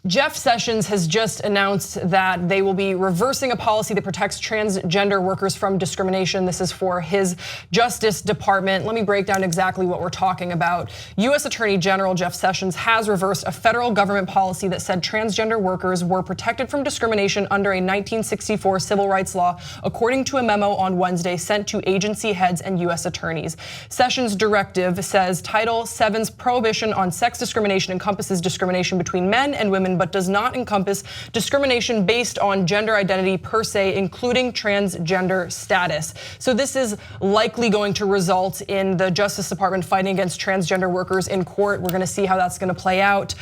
Jeff Sessions has just announced that they will be reversing a policy that protects transgender workers from discrimination. This is for his Justice Department. Let me break down exactly what we're talking about. US Attorney General Jeff Sessions has reversed a federal government policy that said transgender workers were protected from discrimination under a 1964 civil rights law, according to a memo on Wednesday sent to agency heads and US attorneys. Sessions' directive says Title VII's prohibition on sex discrimination encompasses discrimination between men and women, but does not encompass discrimination based on gender identity per se, including transgender status. So this is likely going to result in the Justice Department fighting against transgender workers in court. We're gonna see how that's gonna play out.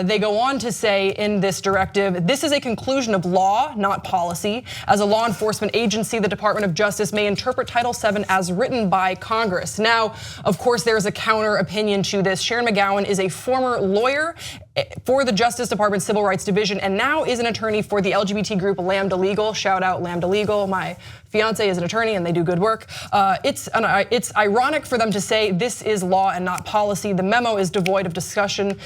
They go on to say in this directive, this is a conclusion of law, not policy. As a law enforcement agency, the Department of Justice may interpret Title VII as written by Congress. Now, of course, there's a counter opinion to this. Sharon McGowan is a former lawyer for the Justice Department Civil Rights Division and now is an attorney for the LGBT group Lambda Legal. Shout out Lambda Legal. My fiance is an attorney and they do good work. It's ironic for them to say this is law and not policy. The memo is devoid of discussion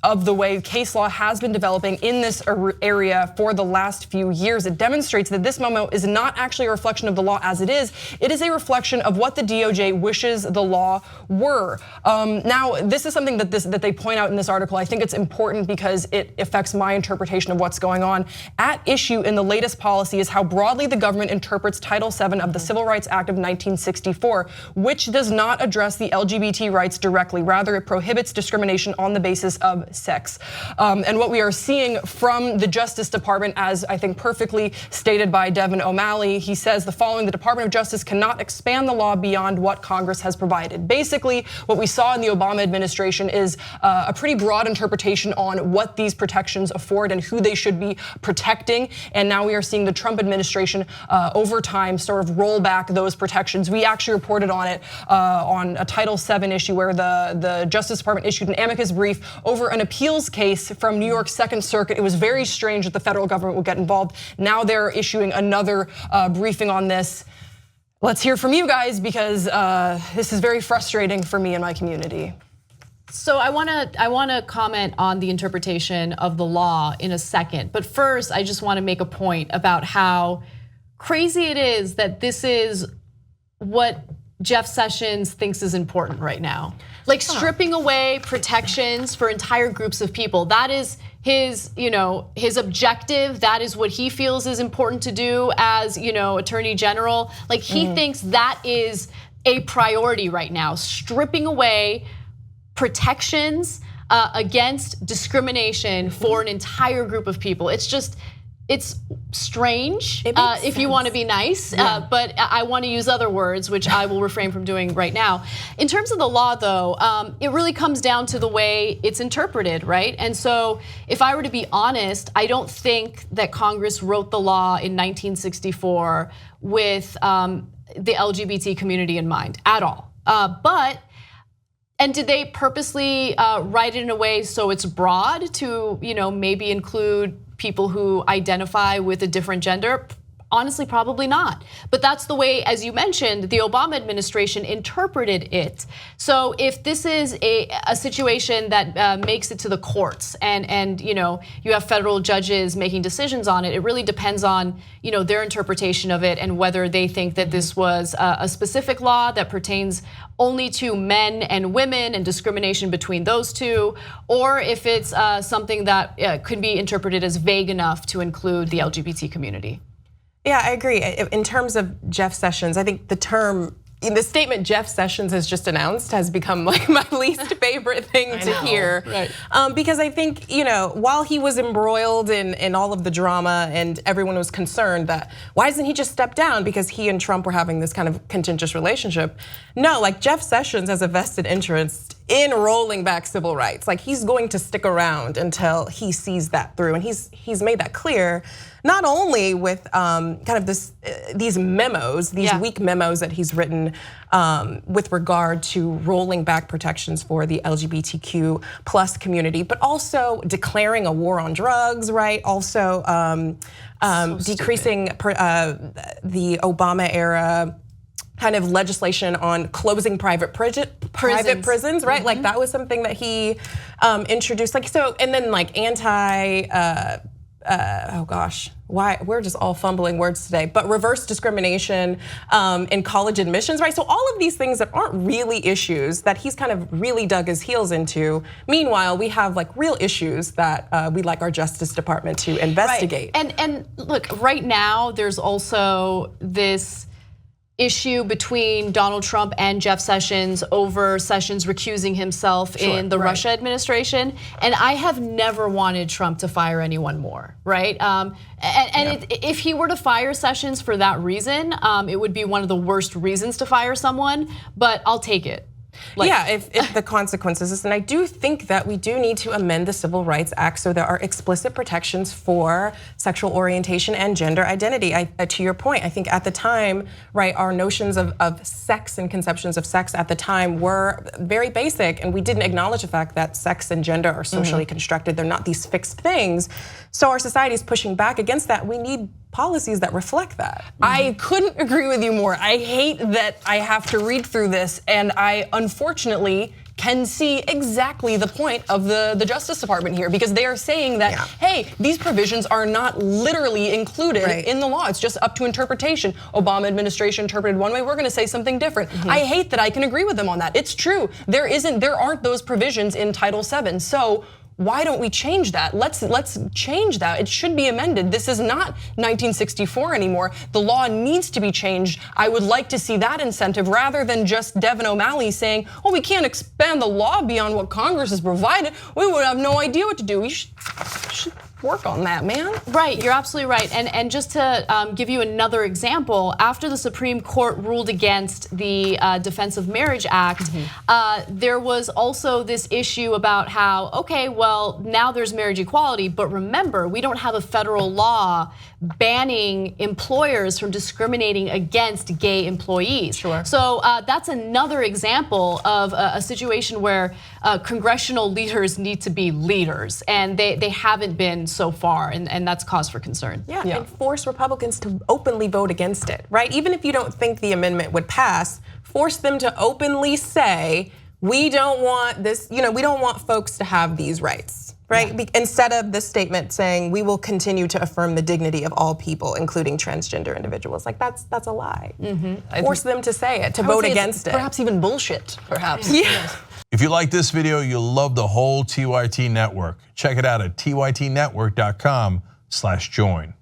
of the way case law has been developing in this area for the last few years. It demonstrates that this memo is not actually a reflection of the law as it is. It is a reflection of what the DOJ wishes the law were. Now, this is something that they point out in this article. I think it's important because it affects my interpretation of what's going on. At issue in the latest policy is how broadly the government interprets Title VII of the Civil Rights Act of 1964, which does not address the LGBT rights directly. Rather, it prohibits discrimination on the basis of sex. And what we are seeing from the Justice Department, as I think perfectly stated by Devin O'Malley, he says the following: the Department of Justice cannot expand the law beyond what Congress has provided. Basically, what we saw in the Obama administration is a pretty broad interpretation on what these protections afford and who they should be protecting. And now we are seeing the Trump administration over time sort of roll back those protections. We actually reported on it on a Title VII issue where the Justice Department issued an amicus brief over an appeals case from New York's Second Circuit. It was very strange that the federal government would get involved. Now they're issuing another briefing on this. Let's hear from you guys because this is very frustrating for me and my community. So I wanna comment on the interpretation of the law in a second. But first, I just wanna make a point about how crazy it is that this is what Jeff Sessions thinks is important right now. Like stripping away protections for entire groups of people. That is his objective. That is what he feels is important to do as, Attorney General. Like he thinks that is a priority right now, stripping away protections against discrimination for an entire group of people. It's strange if you want to be nice, but I want to use other words, which I will refrain from doing right now. In terms of the law, though, it really comes down to the way it's interpreted, right? And so if I were to be honest, I don't think that Congress wrote the law in 1964 with the LGBT community in mind at all. And did they purposely write it in a way so it's broad to maybe include people who identify with a different gender? Honestly, probably not. But that's the way, as you mentioned, the Obama administration interpreted it. So if this is a situation that makes it to the courts and you have federal judges making decisions on it, it really depends on their interpretation of it and whether they think that this was a specific law that pertains only to men and women and discrimination between those two, or if it's something that could be interpreted as vague enough to include the LGBT community. Yeah, I agree. In terms of Jeff Sessions, I think the statement Jeff Sessions has just announced has become like my least favorite thing to hear. Right. Because I think, while he was embroiled in all of the drama and everyone was concerned that why doesn't he just step down because he and Trump were having this kind of contentious relationship. No, like Jeff Sessions has a vested interest in rolling back civil rights. Like he's going to stick around until he sees that through. And he's made that clear, not only with kind of these memos, these weak memos that he's written with regard to rolling back protections for the LGBTQ plus community, but also declaring a war on drugs, right? Also decreasing the Obama era kind of legislation on closing private prisons, right? Like that was something that he introduced. Like so, and then like oh gosh, why we're just all fumbling words today, but reverse discrimination in college admissions, right? So all of these things that aren't really issues that he's kind of really dug his heels into. Meanwhile, we have like real issues that we'd like our Justice Department to investigate. Right. And look, right now there's also this issue between Donald Trump and Jeff Sessions over Sessions recusing himself in the Russia administration. And I have never wanted Trump to fire anyone more, right? If he were to fire Sessions for that reason, it would be one of the worst reasons to fire someone, but I'll take it. Like, yeah, if the consequences, and I do think that we do need to amend the Civil Rights Act so there are explicit protections for sexual orientation and gender identity. To your point, I think at the time, right, our notions of sex and conceptions of sex at the time were very basic, and we didn't acknowledge the fact that sex and gender are socially constructed. They're not these fixed things. So our society is pushing back against that. We need policies that reflect that. I couldn't agree with you more. I hate that I have to read through this, and I unfortunately can see exactly the point of the Justice Department here, because they are saying that, hey, these provisions are not literally included in the law. It's just up to interpretation. Obama administration interpreted one way, we're gonna say something different. I hate that I can agree with them on that. It's true, there aren't those provisions in Title VII. So why don't we change that? Let's change that. It should be amended. This is not 1964 anymore. The law needs to be changed. I would like to see that incentive rather than just Devin O'Malley saying, oh, we can't expand the law beyond what Congress has provided. We would have no idea what to do. We should work on that, man. Right, you're absolutely right. And just to give you another example, after the Supreme Court ruled against the Defense of Marriage Act, there was also this issue about how, okay, well, now there's marriage equality, but remember, we don't have a federal law banning employers from discriminating against gay employees. So that's another example of a situation where congressional leaders need to be leaders, and they haven't been so far, and that's cause for concern. And force Republicans to openly vote against it, right? Even if you don't think the amendment would pass, force them to openly say, we don't want this, we don't want folks to have these rights, right? Instead of this statement saying, we will continue to affirm the dignity of all people, including transgender individuals. Like that's a lie. Force them to say it, to vote against it. Perhaps even bullshit, perhaps. If you like this video, you'll love the whole TYT network. Check it out at tytnetwork.com/join.